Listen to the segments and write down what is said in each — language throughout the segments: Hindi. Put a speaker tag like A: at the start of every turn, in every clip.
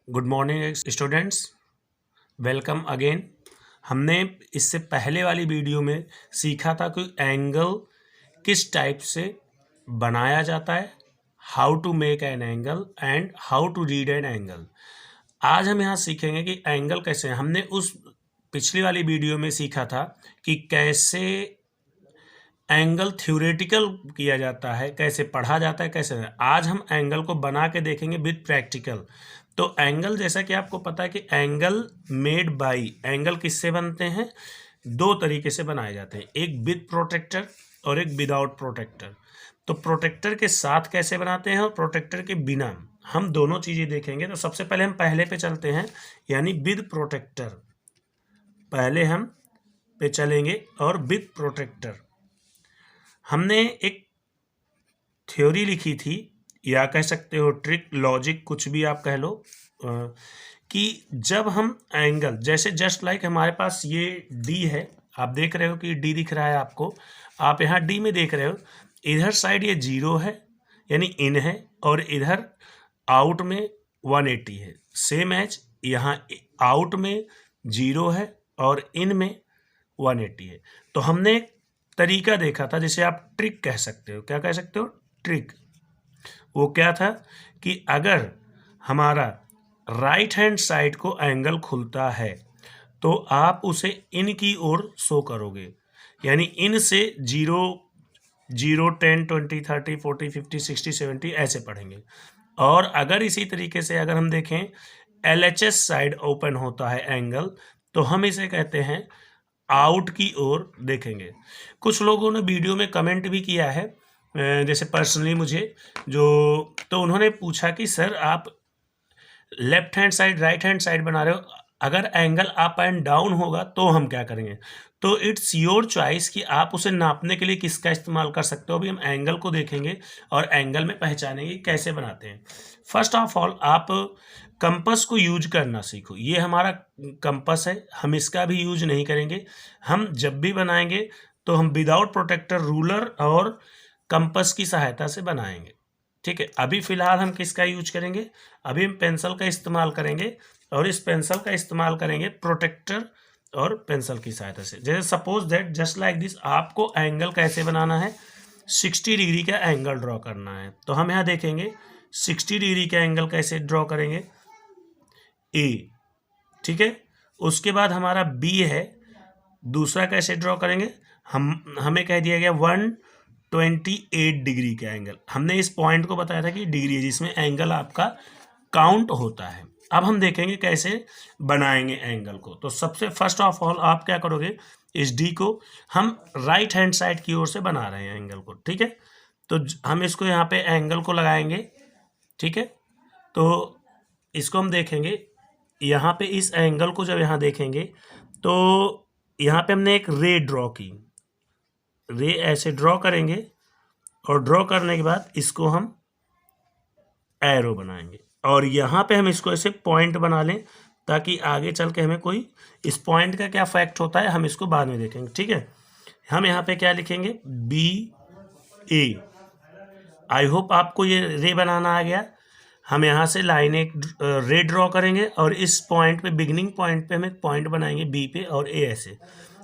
A: Good morning students, welcome again. हमने इससे पहले वाली वीडियो में सीखा था कि एंगल किस टाइप से बनाया जाता है, how to make an angle and how to read an angle. आज हम यहाँ सीखेंगे कि एंगल कैसे। हमने उस पिछली वाली वीडियो में सीखा था कि कैसे एंगल थ्योरेटिकल किया जाता है, कैसे पढ़ा जाता है, कैसे। आज हम एंगल को बना के देखेंगे विद प्रैक्टिकल। तो एंगल, जैसा कि आपको पता है कि एंगल मेड बाई, एंगल किससे बनते हैं? दो तरीके से बनाए जाते हैं, एक विद प्रोटेक्टर और एक विदाउट प्रोटेक्टर। तो प्रोटेक्टर के साथ कैसे बनाते हैं और प्रोटेक्टर के बिना, हम दोनों चीज़ें देखेंगे। तो सबसे पहले हम पहले पे चलते हैं, यानी विद प्रोटेक्टर। पहले हम पे चलेंगे और विद प्रोटेक्टर। हमने एक थ्योरी लिखी थी, या कह सकते हो ट्रिक, लॉजिक, कुछ भी आप कह लो, कि जब हम एंगल, जैसे जस्ट लाइक हमारे पास ये डी है, आप देख रहे हो कि डी दिख रहा है आपको, आप यहाँ डी में देख रहे हो, इधर साइड ये 0 है यानी इन है, और इधर आउट में 180 है। सेम एज यहाँ आउट में 0 है और इन में 180 है। तो हमने एक तरीका देखा था जिसे आप ट्रिक कह सकते हो। क्या कह सकते हो? ट्रिक। वो क्या था कि अगर हमारा राइट हैंड साइड को एंगल खुलता है तो आप उसे इन की ओर शो करोगे, यानी इन से 0 0 10 20 30 40 50 60 70 ऐसे पढ़ेंगे। और अगर इसी तरीके से अगर हम देखें LHS साइड ओपन होता है एंगल, तो हम इसे कहते हैं आउट की ओर देखेंगे। कुछ लोगों ने वीडियो में कमेंट भी किया है, जैसे पर्सनली मुझे, तो उन्होंने पूछा कि सर आप left hand side right hand side बना रहे हो, अगर एंगल अप एंड डाउन होगा तो हम क्या करेंगे? तो इट्स योर चॉइस कि आप उसे नापने के लिए किसका इस्तेमाल कर सकते हो। अभी हम एंगल को देखेंगे और एंगल में पहचानेंगे कैसे बनाते हैं। फर्स्ट ऑफ ऑल आप कंपस को यूज करना सीखो। ये हमारा कंपस है, हम इसका भी यूज नहीं करेंगे। हम जब भी बनाएंगे तो हम विदाउट प्रोटेक्टर रूलर और कंपस की सहायता से बनाएंगे। ठीक है, अभी फिलहाल हम किसका यूज करेंगे? अभी हम पेंसिल का इस्तेमाल करेंगे, और इस पेंसिल का इस्तेमाल करेंगे प्रोटेक्टर और पेंसिल की सहायता से। जैसे suppose that just like this, आपको एंगल कैसे बनाना है? 60 डिग्री का एंगल ड्रॉ करना है। तो हम यहाँ देखेंगे 60 डिग्री का एंगल कैसे ड्रॉ करेंगे, ए। ठीक है, उसके बाद हमारा बी है, दूसरा कैसे ड्रॉ करेंगे? हमें कह दिया गया 128 डिग्री का एंगल। हमने इस पॉइंट को बताया था कि डिग्री है जिसमें एंगल आपका काउंट होता है। अब हम देखेंगे कैसे बनाएंगे एंगल को। तो सबसे फर्स्ट ऑफ ऑल आप क्या करोगे, इस डी को हम राइट हैंड साइड की ओर से बना रहे हैं एंगल को। ठीक है, तो हम इसको यहाँ पे एंगल को लगाएंगे। ठीक है, तो इसको हम देखेंगे यहाँ पे, इस एंगल को जब यहाँ देखेंगे तो यहाँ पे हमने एक रे ड्रॉ की, रे ऐसे ड्रॉ करेंगे, और ड्रॉ करने के बाद इसको हम एरो बनाएंगे, और यहाँ पे हम इसको ऐसे पॉइंट बना लें ताकि आगे चल के हमें कोई, इस पॉइंट का क्या फैक्ट होता है हम इसको बाद में देखेंगे। ठीक है, हम यहाँ पे क्या लिखेंगे? BA। आई होप आपको ये रे बनाना आ गया। हम यहाँ से लाइन एक रे ड्रॉ करेंगे, और इस पॉइंट पे, बिगिनिंग पॉइंट पे हम एक पॉइंट बनाएंगे B पे और A ऐसे।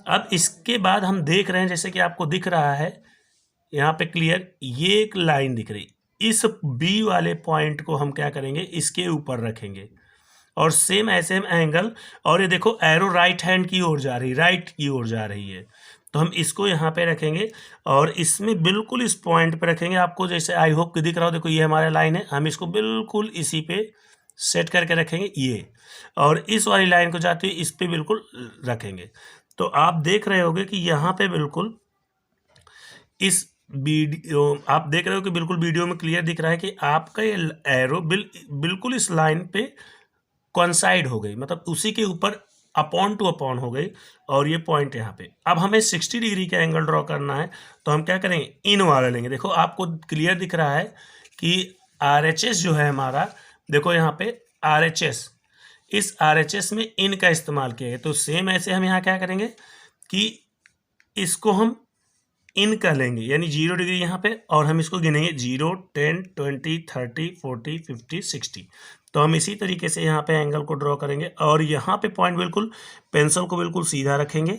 A: अब इसके बाद हम देख रहे हैं, जैसे कि आपको दिख रहा है यहाँ पे क्लियर, ये एक लाइन दिख रही, इस B वाले पॉइंट को हम क्या करेंगे? इसके ऊपर रखेंगे, और सेम ऐसे हम एंगल, और ये देखो एरो राइट हैंड की ओर जा रही, राइट की ओर जा रही है, तो हम इसको यहाँ पे रखेंगे, और इसमें बिल्कुल इस पॉइंट पे रखेंगे। आपको जैसे आई होप कि दिख रहा हो, देखो ये हमारा लाइन है, हम इसको बिल्कुल इसी पे सेट करके रखेंगे ये, और इस वाली लाइन को जाते हुए इस पे बिल्कुल रखेंगे। तो आप देख रहे होगे कि यहाँ पे बिल्कुल इस वीडियो, आप देख रहे हो कि बिल्कुल वीडियो में क्लियर दिख रहा है कि आपका ये एरो बिल्कुल इस लाइन पे कॉन्साइड हो गई, मतलब उसी के ऊपर अपॉन टू अपॉन हो गई, और ये पॉइंट यहाँ पे। अब हमें 60 डिग्री का एंगल ड्रॉ करना है, तो हम क्या करेंगे? इन वाला लेंगे। देखो आपको क्लियर दिख रहा है कि RHS जो है हमारा, देखो यहाँ पे RHS, इस RHS में इन का इस्तेमाल किया है। तो सेम ऐसे हम यहाँ क्या करेंगे कि इसको हम इन का लेंगे, यानी 0 डिग्री यहाँ पे, और हम इसको गिनेंगे 0 10 20 30 40 50 60। तो हम इसी तरीके से यहाँ पे एंगल को ड्रॉ करेंगे और यहाँ पे पॉइंट बिल्कुल पेंसिल को बिल्कुल सीधा रखेंगे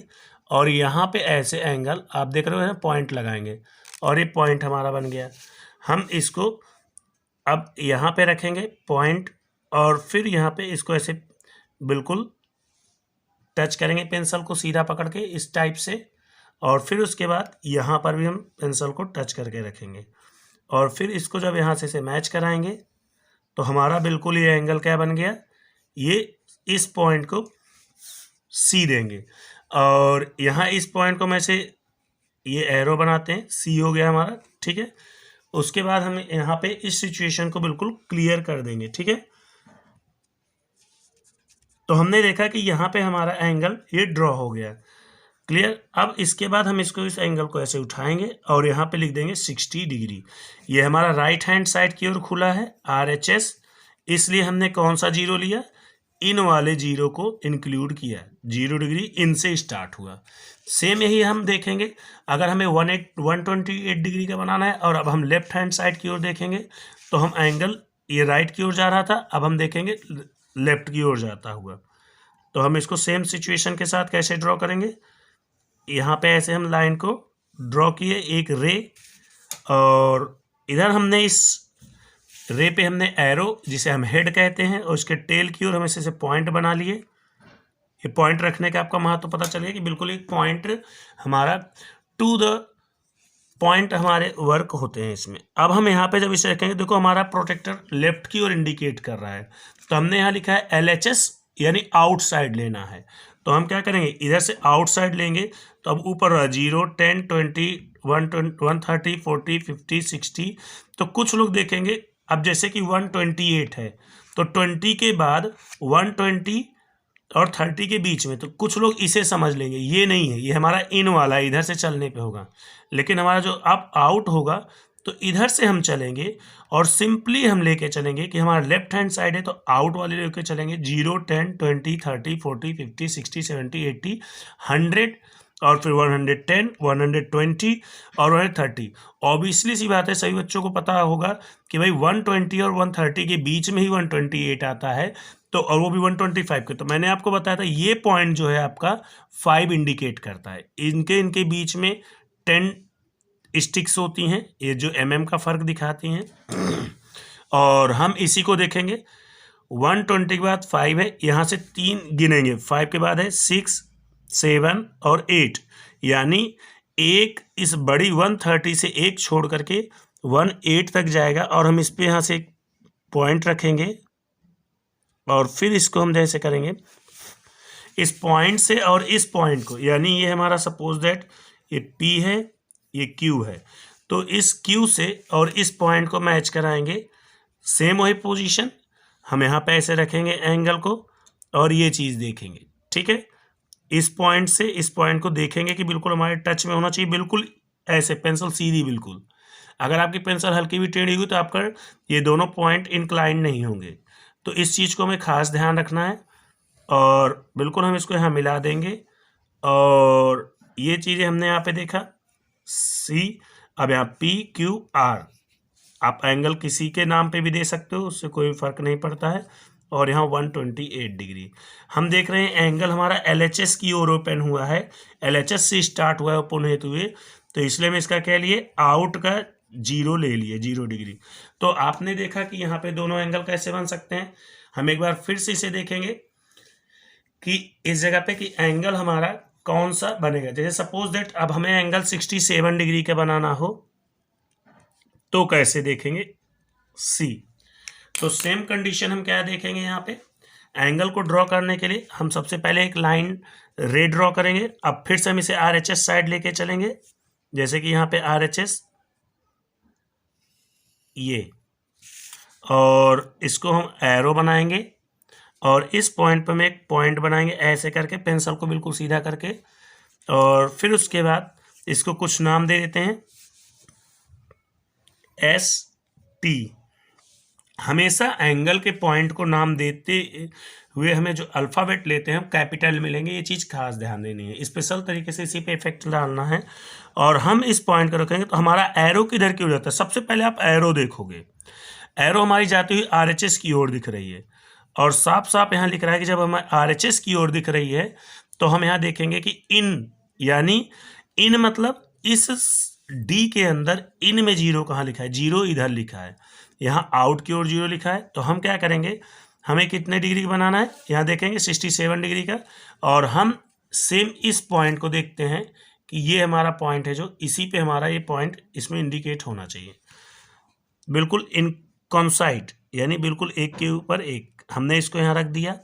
A: और यहाँ पे ऐसे एंगल आप देख रहे हो पॉइंट लगाएंगे और ये पॉइंट हमारा बन गया। हम इसको अब यहाँ पे रखेंगे पॉइंट और फिर यहाँ पे इसको ऐसे बिल्कुल टच करेंगे पेंसिल को सीधा पकड़ के इस टाइप से, और फिर उसके बाद यहाँ पर भी हम पेंसिल को टच करके रखेंगे और फिर इसको जब यहाँ से मैच कराएंगे तो हमारा बिल्कुल ये एंगल क्या बन गया, ये इस पॉइंट को सी देंगे और यहाँ इस पॉइंट को मैं से ये एरो बनाते हैं, सी हो गया हमारा। ठीक है, उसके बाद हम यहाँ पे इस सिचुएशन को बिल्कुल क्लियर कर देंगे। ठीक है, तो हमने देखा कि यहाँ पे हमारा एंगल ये ड्रॉ हो गया, क्लियर। अब इसके बाद हम इसको इस एंगल को ऐसे उठाएंगे और यहाँ पे लिख देंगे 60 डिग्री। ये हमारा राइट हैंड साइड की ओर खुला है RHS, इसलिए हमने कौन सा जीरो लिया, इन वाले जीरो को इंक्लूड किया। 0 डिग्री इनसे स्टार्ट हुआ। सेम यही हम देखेंगे अगर हमें 128 डिग्री का बनाना है और अब हम लेफ्ट हैंड साइड की ओर देखेंगे तो हम एंगल ये राइट की ओर जा रहा था, अब हम देखेंगे लेफ्ट की ओर जाता हुआ। तो हम इसको सेम सिचुएशन के साथ कैसे ड्रॉ करेंगे, यहाँ पे ऐसे हम लाइन को ड्रॉ किए एक रे, और इधर हमने इस रे पे हमने एरो जिसे हम हेड कहते हैं और उसके टेल की ओर हम ऐसे पॉइंट बना लिए। ये पॉइंट रखने का आपका महत्व पता चल गया कि बिल्कुल एक पॉइंट हमारा टू द पॉइंट हमारे वर्क होते हैं इसमें। अब हम यहाँ पे जब इसे रखेंगे, देखो हमारा प्रोटेक्टर लेफ्ट की ओर इंडिकेट कर रहा है, तो हमने यहाँ लिखा है LHS यानी आउटसाइड लेना है। तो हम क्या करेंगे, इधर से आउटसाइड लेंगे तो अब ऊपर 0, 10, 20, 130, 40, 50, 60। तो कुछ लोग देखेंगे अब जैसे कि 128 है तो 20 के बाद 120 और 30 के बीच में, तो कुछ लोग इसे समझ लेंगे ये नहीं है, ये हमारा इन वाला इधर से चलने पे होगा। लेकिन हमारा जो अप आउट होगा तो इधर से हम चलेंगे और सिंपली हम लेके चलेंगे कि हमारा लेफ्ट हैंड साइड है तो आउट वाले लेके चलेंगे 0, 10, 20, 30, 40, 50, 60, 70, 80, 100 और फिर 110, 120 और 130। ऑब्वियसली सी बात है, सभी बच्चों को पता होगा कि भाई 120 और 130 के बीच में ही 128 आता है, तो और वो भी 125 के। तो मैंने आपको बताया था ये पॉइंट जो है आपका 5 इंडिकेट करता है। इनके बीच में 10 स्टिक्स होती हैं, ये जो mm का फर्क दिखाती हैं। और हम इसी को देखेंगे 120 के बाद 5 है, यहाँ से 3 गिनेंगे, 5 के बाद है 6, 7 और 8, यानी एक इस बड़ी 130 से एक छोड़ करके 18 तक जाएगा और हम इस पे यहाँ से एक पॉइंट रखेंगे और फिर इसको हम जैसे करेंगे इस पॉइंट से और इस पॉइंट को, यानी ये हमारा सपोज दैट ये P है ये Q है, तो इस Q से और इस पॉइंट को मैच कराएंगे। सेम वही पोजीशन हम यहाँ पे ऐसे रखेंगे एंगल को और ये चीज़ देखेंगे। ठीक है, इस पॉइंट से इस पॉइंट को देखेंगे कि बिल्कुल हमारे टच में होना चाहिए, बिल्कुल ऐसे पेंसिल सीधी बिल्कुल। अगर आपकी पेंसिल हल्की भी टेढ़ी हुई तो आपका ये दोनों पॉइंट इंक्लाइन नहीं होंगे, तो इस चीज़ को हमें खास ध्यान रखना है। और बिल्कुल हम इसको यहाँ मिला देंगे और ये चीज़ें हमने यहाँ पे देखा C, अब यहाँ PQR आप एंगल किसी के नाम पे भी दे सकते हो, उससे कोई फर्क नहीं पड़ता है। और यहाँ 128 डिग्री हम देख रहे हैं एंगल हमारा LHS की ओर ओपन हुआ है, LHS से स्टार्ट हुआ है ओपन हेतु हुए, तो इसलिए मैं इसका कह लिए आउट का 0 ले लिए 0 डिग्री। तो आपने देखा कि यहाँ पे दोनों एंगल कैसे बन सकते हैं। हम एक बार फिर से इसे देखेंगे कि इस जगह पे कि एंगल हमारा कौन सा बनेगा। जैसे सपोज दैट अब हमें एंगल 67 डिग्री का बनाना हो तो कैसे देखेंगे C। तो सेम कंडीशन हम क्या देखेंगे, यहाँ पे एंगल को ड्रॉ करने के लिए हम सबसे पहले एक लाइन रे ड्रॉ करेंगे। अब फिर से हम इसे RHS साइड लेके चलेंगे, जैसे कि यहाँ पे RHS ये, और इसको हम एरो बनाएंगे और इस पॉइंट पर हम एक पॉइंट बनाएंगे ऐसे करके पेंसिल को बिल्कुल सीधा करके, और फिर उसके बाद इसको कुछ नाम दे देते हैं ST। हमेशा एंगल के पॉइंट को नाम देते हुए हमें जो अल्फ़ाबेट लेते हैं हम कैपिटल मिलेंगे, ये चीज़ खास ध्यान देनी है, स्पेशल तरीके से इसी पे इफेक्ट डालना है। और हम इस पॉइंट को रखेंगे तो हमारा एरो किधर की हो जाता है, सबसे पहले आप एरो देखोगे, एरो हमारी जाती हुई RHS की ओर दिख रही है, और साफ साफ यहाँ लिख रहा है कि जब हमें RHS की ओर दिख रही है तो हम यहाँ देखेंगे कि इन, यानी इन मतलब इस डी के अंदर इन में जीरो कहाँ लिखा है, जीरो इधर लिखा है, यहाँ आउट की ओर जीरो लिखा है। तो हम क्या करेंगे, हमें कितने डिग्री का बनाना है, यहाँ देखेंगे 67 डिग्री का, और हम सेम इस पॉइंट को देखते हैं कि ये हमारा पॉइंट है, जो इसी पे हमारा ये पॉइंट इसमें इंडिकेट होना चाहिए, बिल्कुल इनकॉन्साइड, यानी बिल्कुल एक के ऊपर एक। हमने इसको यहाँ रख दिया,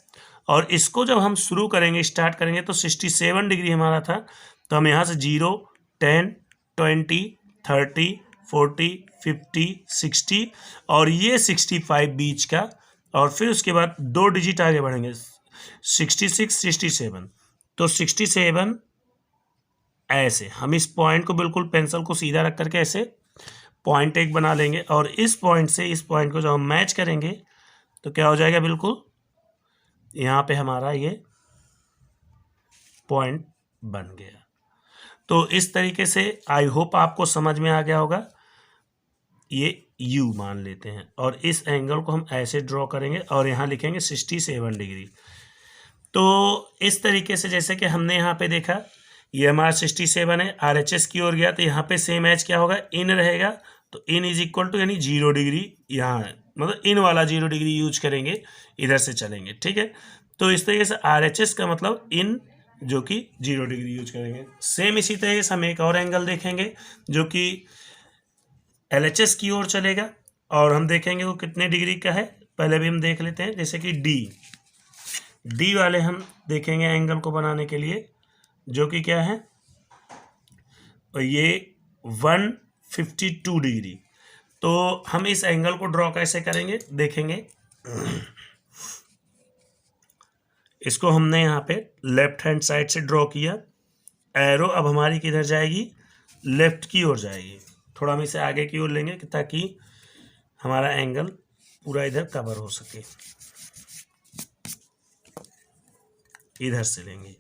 A: और इसको जब हम शुरू करेंगे, स्टार्ट करेंगे, तो 67 डिग्री हमारा था, तो हम यहाँ से 0, 10, 20, 30, 40, 50, 60 और ये 65 बीच का, और फिर उसके बाद 2 डिजिट आगे बढ़ेंगे, 66, 67। तो 67 ऐसे हम इस पॉइंट को बिल्कुल पेंसिल को सीधा रख करके ऐसे पॉइंट एक बना लेंगे, और इस पॉइंट से इस पॉइंट को जब हम मैच करेंगे तो क्या हो जाएगा, बिल्कुल यहाँ पे हमारा ये पॉइंट बन गया। तो इस तरीके से आई होप आपको समझ में आ गया होगा। ये U मान लेते हैं, और इस एंगल को हम ऐसे ड्रॉ करेंगे और यहाँ लिखेंगे 67 डिग्री। तो इस तरीके से जैसे कि हमने यहाँ पे देखा, ये हमारा 67 है, RHS की ओर गया, तो यहाँ पे सेम एच क्या होगा, इन रहेगा, तो इन इज इक्वल टू यानी 0 डिग्री यहाँ है, मतलब इन वाला 0 डिग्री यूज करेंगे, इधर से चलेंगे, ठीक है। तो इस तरीके से RHS का मतलब इन, जो कि 0 डिग्री यूज करेंगे। सेम इसी तरीके से हम एक और एंगल देखेंगे जो कि LHS की ओर चलेगा, और हम देखेंगे वो कितने डिग्री का है, पहले भी हम देख लेते हैं। जैसे कि डी वाले हम देखेंगे एंगल को बनाने के लिए, जो कि क्या है, और ये 152 डिग्री। तो हम इस एंगल को ड्रॉ कैसे करेंगे देखेंगे। इसको हमने यहाँ पे लेफ्ट हैंड साइड से ड्रॉ किया, एरो अब हमारी किधर जाएगी, लेफ्ट की ओर जाएगी। थोड़ा हम इसे आगे की ओर लेंगे ताकि हमारा एंगल पूरा इधर कवर हो सके, इधर से लेंगे।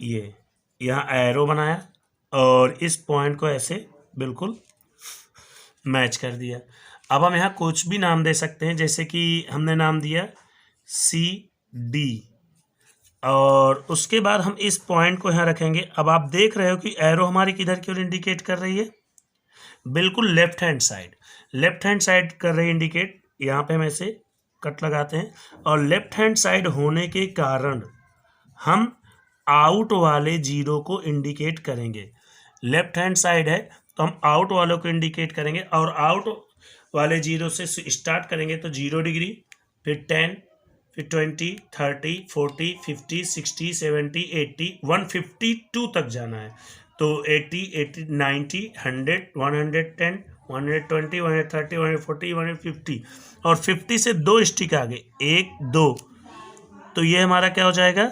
A: ये यहाँ एरो बनाया और इस पॉइंट को ऐसे बिल्कुल मैच कर दिया। अब हम यहाँ कुछ भी नाम दे सकते हैं, जैसे कि हमने नाम दिया CD, और उसके बाद हम इस पॉइंट को यहाँ रखेंगे। अब आप देख रहे हो कि एरो हमारी किधर की ओर इंडिकेट कर रही है, बिल्कुल लेफ्ट हैंड साइड कर रही है इंडिकेट। यहाँ पे हम ऐसे कट लगाते हैं, और लेफ्ट हैंड साइड होने के कारण हम आउट वाले जीरो को इंडिकेट करेंगे। लेफ्ट हैंड साइड है तो हम आउट वालों को इंडिकेट करेंगे, और आउट वाले जीरो से स्टार्ट करेंगे तो 0 डिग्री, फिर 10, फिर 20, 30, 40, 50, 60, 70, 80, 152 तक जाना है। तो 80, 90, 100, 110, 120, 130, 140, 150, और 50 से 2 स्टिक आगे, 1, 2, तो ये हमारा क्या हो जाएगा,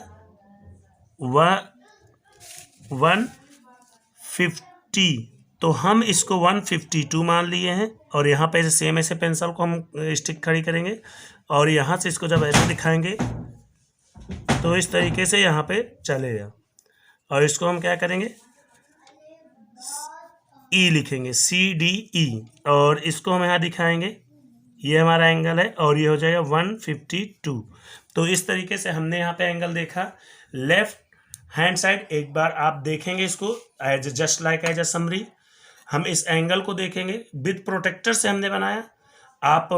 A: 150। तो हम इसको 152 मान लिए हैं, और यहाँ पे सेम ऐसे पेंसिल को हम स्टिक खड़ी करेंगे, और यहाँ से इसको जब ऐसे दिखाएंगे तो इस तरीके से यहाँ पे चलेगा, और इसको हम क्या करेंगे, E लिखेंगे, CDE, और इसको हम यहाँ दिखाएंगे, ये हमारा एंगल है, और ये हो जाएगा 152। तो इस तरीके से हमने यहाँ पे एंगल देखा। लेफ्ट हैंड साइड एक बार आप देखेंगे इसको as just like as a summary. हम इस एंगल को देखेंगे, विद प्रोटेक्टर से हमने बनाया। आप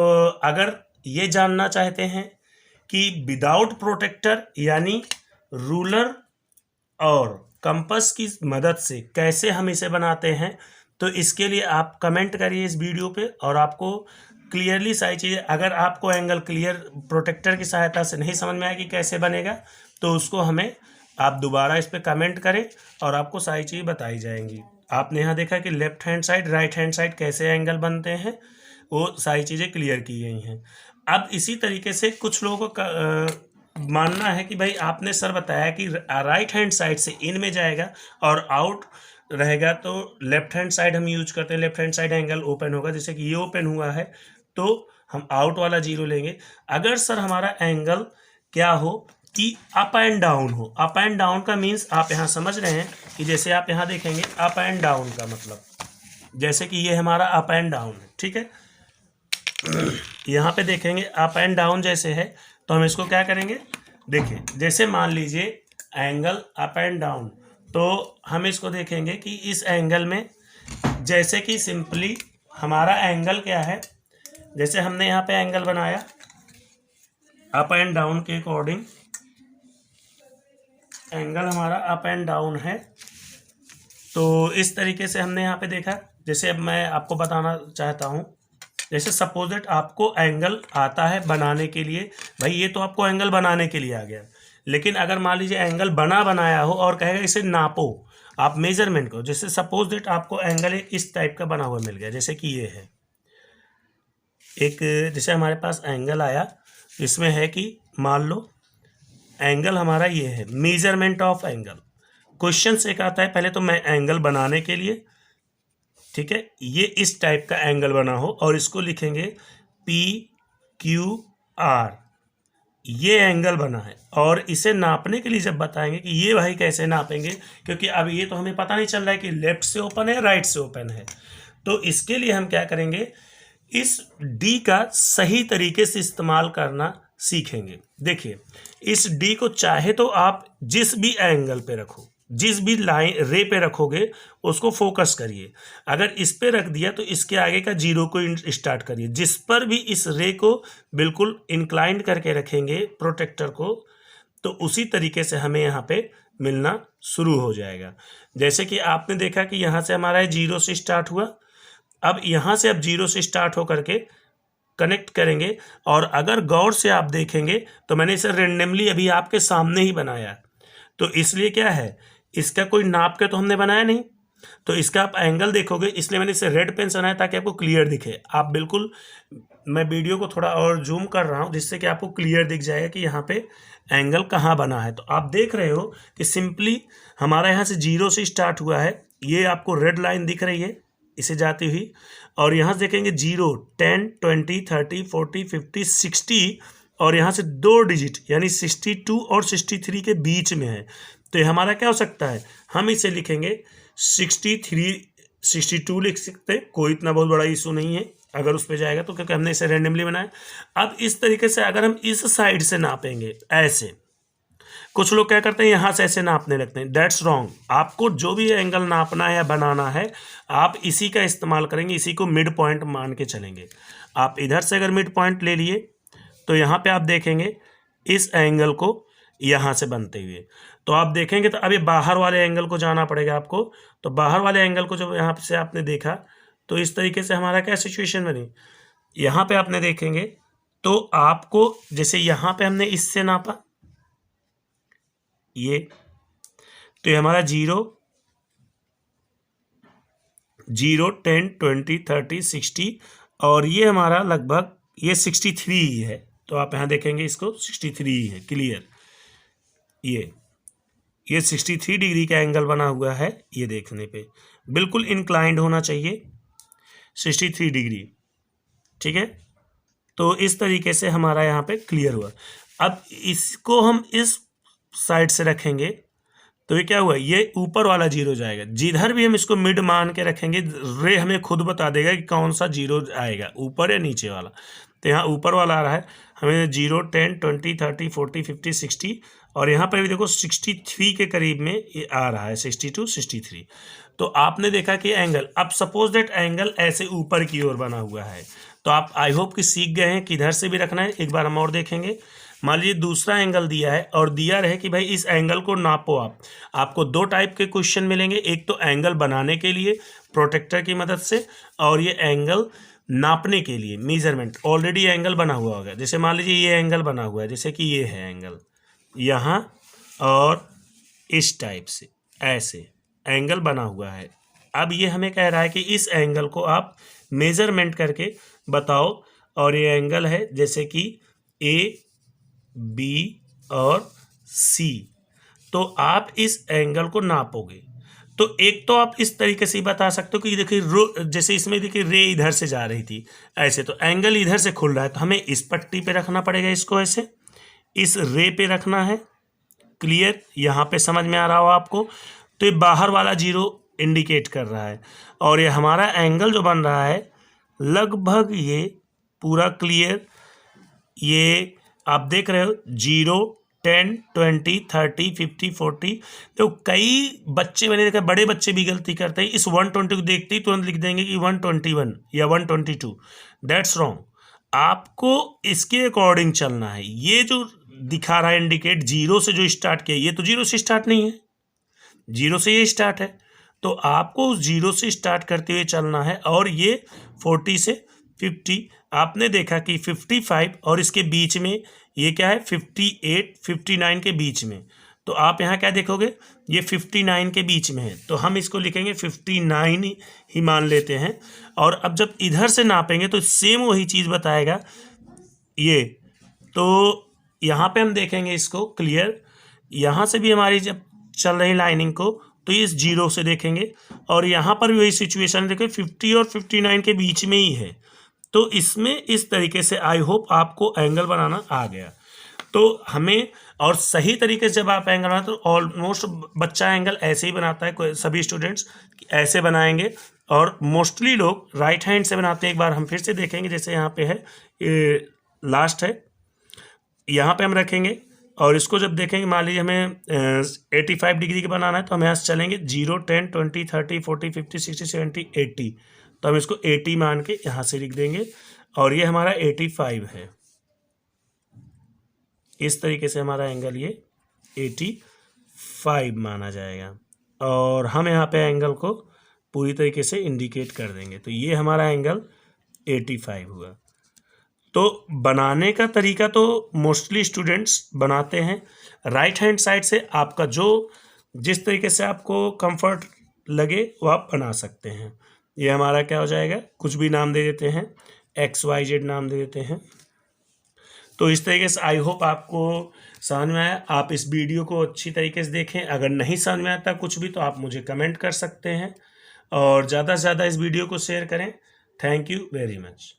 A: अगर ये जानना चाहते हैं कि विदाउट प्रोटेक्टर यानी रूलर और कंपास की मदद से कैसे हम इसे बनाते हैं, तो इसके लिए आप कमेंट करिए इस वीडियो पे, और आपको क्लियरली सारी चीज़ें, अगर आपको एंगल क्लियर प्रोटेक्टर की सहायता से नहीं समझ में आए कि कैसे बनेगा, तो उसको हमें आप दोबारा इस पर कमेंट करें और आपको सारी चीज़ें बताई जाएंगी। आपने यहाँ देखा कि left hand side, right hand side कैसे एंगल बनते हैं, वो सारी चीज़ें क्लियर की गई हैं। अब इसी तरीके से कुछ लोगों का मानना है कि भाई आपने सर बताया कि राइट हैंड साइड से इन में जाएगा और आउट रहेगा, तो लेफ्ट हैंड साइड हम यूज करते हैं, left hand side angle open होगा, जैसे कि ये ओपन हुआ है तो हम आउट वाला जीरो लेंगे। अगर सर हमारा एंगल क्या हो कि अप एंड डाउन हो। अप एंड डाउन का मीन्स आप यहाँ समझ रहे हैं कि जैसे आप यहाँ देखेंगे अप एंड डाउन का मतलब जैसे कि ये हमारा अप एंड डाउन है, ठीक है। यहाँ पे देखेंगे अप एंड डाउन जैसे है तो हम इसको क्या करेंगे, देखिए जैसे मान लीजिए एंगल अप एंड डाउन, तो हम इसको देखेंगे कि इस एंगल में जैसे कि सिंपली हमारा एंगल क्या है, जैसे हमने यहाँ पे एंगल बनाया अप एंड डाउन के अकॉर्डिंग, एंगल हमारा अप एंड डाउन है। तो इस तरीके से हमने यहाँ पे देखा। जैसे अब मैं आपको बताना चाहता हूँ, जैसे सपोज दैट आपको एंगल आता है बनाने के लिए, भाई ये तो आपको एंगल बनाने के लिए आ गया, लेकिन अगर मान लीजिए एंगल बनाया हो और कहेगा इसे नापो, आप मेजरमेंट को, जैसे सपोज दैट आपको एंगल इस टाइप का बना हुआ मिल गया, जैसे कि ये है एक, जैसे हमारे पास एंगल आया, इसमें है कि मान लो एंगल हमारा ये है, मेजरमेंट ऑफ एंगल। क्वेश्चन से एक आता है, पहले तो मैं एंगल बनाने के लिए, ठीक है, ये इस टाइप का एंगल बना हो और इसको लिखेंगे PQR, ये एंगल बना है। और इसे नापने के लिए जब बताएंगे कि ये भाई कैसे नापेंगे, क्योंकि अब ये तो हमें पता नहीं चल रहा है कि लेफ्ट से ओपन है राइट से ओपन है, तो इसके लिए हम क्या करेंगे, इस D का सही तरीके से इस्तेमाल करना सीखेंगे। देखिए इस D को चाहे तो आप जिस भी एंगल पे रखो, जिस भी लाइन रे पे रखोगे उसको फोकस करिए। अगर इस पे रख दिया तो इसके आगे का जीरो को स्टार्ट करिए। जिस पर भी इस रे को बिल्कुल इंक्लाइंड करके रखेंगे प्रोटेक्टर को, तो उसी तरीके से हमें यहाँ पे मिलना शुरू हो जाएगा। जैसे कि आपने देखा कि यहाँ से हमारा जीरो से स्टार्ट हुआ, अब यहाँ से अब जीरो से स्टार्ट होकर के कनेक्ट करेंगे। और अगर गौर से आप देखेंगे तो मैंने इसे रेंडमली अभी आपके सामने ही बनाया, तो इसलिए क्या है, इसका कोई नाप के तो हमने बनाया नहीं, तो इसका आप एंगल देखोगे, इसलिए मैंने इसे रेड पेन से बनाया ताकि आपको क्लियर दिखे। आप बिल्कुल, मैं वीडियो को थोड़ा और जूम कर रहा हूँ जिससे कि आपको क्लियर दिख जाएगा कि यहाँ पे एंगल कहाँ बना है। तो आप देख रहे हो कि सिंपली हमारा यहाँ से जीरो से स्टार्ट हुआ है, ये आपको रेड लाइन दिख रही है इसे जाती हुई, और यहाँ से देखेंगे 0, 10, 20, 30, 40, 50, 60, और यहाँ से 2 डिजिट यानी 62 और 63 के बीच में है। तो ये हमारा क्या हो सकता है, हम इसे लिखेंगे 63, 62 लिख सकते, कोई इतना बहुत बड़ा इशू नहीं है अगर उस पर जाएगा तो, क्योंकि हमने इसे रेंडमली बनाया। अब इस तरीके से अगर हम इस साइड से नापेंगे ऐसे, कुछ लोग क्या करते हैं यहाँ से ऐसे नापने लगते हैं, दैट्स रॉन्ग। आपको जो भी एंगल नापना है या बनाना है आप इसी का इस्तेमाल करेंगे, इसी को मिड पॉइंट मान के चलेंगे। आप इधर से अगर मिड पॉइंट ले लिए तो यहाँ पे आप देखेंगे इस एंगल को यहाँ से बनते हुए, तो आप देखेंगे तो अब ये बाहर वाले एंगल को जाना पड़ेगा आपको। तो बाहर वाले एंगल को जब यहाँ से आपने देखा तो इस तरीके से हमारा क्या सिचुएशन बनी, यहाँ पे आपने देखेंगे तो आपको जैसे यहाँ पे हमने इससे नापा ये, तो ये हमारा 0, 10, 20, 30, 60, और ये हमारा लगभग ये 63 ही है। तो आप यहाँ देखेंगे इसको 63 ही है, क्लियर। ये 63 डिग्री का एंगल बना हुआ है, ये देखने पे बिल्कुल इंक्लाइंड होना चाहिए 63 डिग्री, ठीक है। तो इस तरीके से हमारा यहाँ पे क्लियर हुआ। अब इसको हम इस साइड से रखेंगे तो ये क्या हुआ, ये ऊपर वाला जीरो जाएगा। जिधर भी हम इसको मिड मान के रखेंगे रे हमें खुद बता देगा कि कौन सा जीरो आएगा, ऊपर या नीचे वाला। तो यहाँ ऊपर वाला आ रहा है हमें 0, 10, 20, 30, 40, 50, 60, और यहाँ पर भी देखो 63 के करीब में ये आ रहा है, 62, 63। तो आपने देखा कि एंगल, अब सपोज दैट एंगल ऐसे ऊपर की ओर बना हुआ है, तो आप आई होप कि सीख गए हैं किधर से भी रखना है। एक बार हम और देखेंगे, मान लीजिए दूसरा एंगल दिया है और दिया रहे कि भाई इस एंगल को नापो आप। आपको 2 टाइप के क्वेश्चन मिलेंगे, एक तो एंगल बनाने के लिए प्रोटेक्टर की मदद से, और ये एंगल नापने के लिए मेजरमेंट। ऑलरेडी एंगल बना हुआ होगा, जैसे मान लीजिए ये एंगल बना हुआ है, जैसे कि ये है एंगल यहाँ, और इस टाइप से ऐसे एंगल बना हुआ है। अब ये हमें कह रहा है कि इस एंगल को आप मेजरमेंट करके बताओ, और ये एंगल है जैसे कि A, B और C, तो आप इस एंगल को नापोगे। तो एक तो आप इस तरीके से ही बता सकते हो कि देखिए जैसे इसमें देखिए रे इधर से जा रही थी ऐसे, तो एंगल इधर से खुल रहा है, तो हमें इस पट्टी पे रखना पड़ेगा, इसको ऐसे इस रे पे रखना है, क्लियर, यहाँ पे समझ में आ रहा हो आपको। तो ये बाहर वाला जीरो इंडिकेट कर रहा है और ये हमारा एंगल जो बन रहा है लगभग ये पूरा क्लियर, ये आप देख रहे हो 0, 10, 20, 30, 50, 40। तो कई बच्चे मैंने देखा, बड़े बच्चे भी गलती करते हैं, इस 120 को देखते ही तुरंत लिख देंगे कि 121 या 122। That's wrong. आपको इसके अकॉर्डिंग चलना है। ये जो दिखा रहा है इंडिकेट जीरो से जो स्टार्ट किया, ये तो जीरो से स्टार्ट नहीं है, जीरो से ये स्टार्ट है। तो आपको उस जीरो से स्टार्ट करते हुए चलना है और ये 40 से 50, आपने देखा कि 55 और इसके बीच में ये क्या है 58, 59 के बीच में। तो आप यहाँ क्या देखोगे, ये 59 के बीच में है, तो हम इसको लिखेंगे 59 ही मान लेते हैं। और अब जब इधर से नापेंगे तो सेम वही चीज़ बताएगा ये। तो यहाँ पे हम देखेंगे इसको क्लियर, यहाँ से भी हमारी जब चल रही लाइनिंग को तो ये इस जीरो से देखेंगे और यहाँ पर भी वही सिचुएशन देखें 50 और 59 के बीच में ही है। तो इसमें इस तरीके से आई होप आपको एंगल बनाना आ गया। तो हमें और सही तरीके से जब आप एंगल बनाते तो ऑलमोस्ट बच्चा एंगल ऐसे ही बनाता है, सभी स्टूडेंट्स ऐसे बनाएंगे और मोस्टली लोग राइट हैंड से बनाते हैं। एक बार हम फिर से देखेंगे, जैसे यहाँ पे है ये लास्ट है, यहाँ पे हम रखेंगे और इसको जब देखेंगे मान लीजिए हमें 85 डिग्री का बनाना है तो हम यहाँ से चलेंगे 0, 10, 20, 30, 40, 50, 60, 70, 80। तो हम इसको 80 मान के यहाँ से लिख देंगे और ये हमारा 85 है। इस तरीके से हमारा एंगल ये 85 माना जाएगा और हम यहाँ पे एंगल को पूरी तरीके से इंडिकेट कर देंगे। तो ये हमारा एंगल 85 हुआ। तो बनाने का तरीका तो मोस्टली स्टूडेंट्स बनाते हैं राइट हैंड साइड से। आपका जो जिस तरीके से आपको कंफर्ट लगे वो आप बना सकते हैं। ये हमारा क्या हो जाएगा, कुछ भी नाम दे देते हैं, XYZ नाम दे देते हैं। तो इस तरीके से आई होप आपको समझ में आया। आप इस वीडियो को अच्छी तरीके से देखें। अगर नहीं समझ में आता कुछ भी तो आप मुझे कमेंट कर सकते हैं और ज़्यादा से ज़्यादा इस वीडियो को शेयर करें। Thank you very much.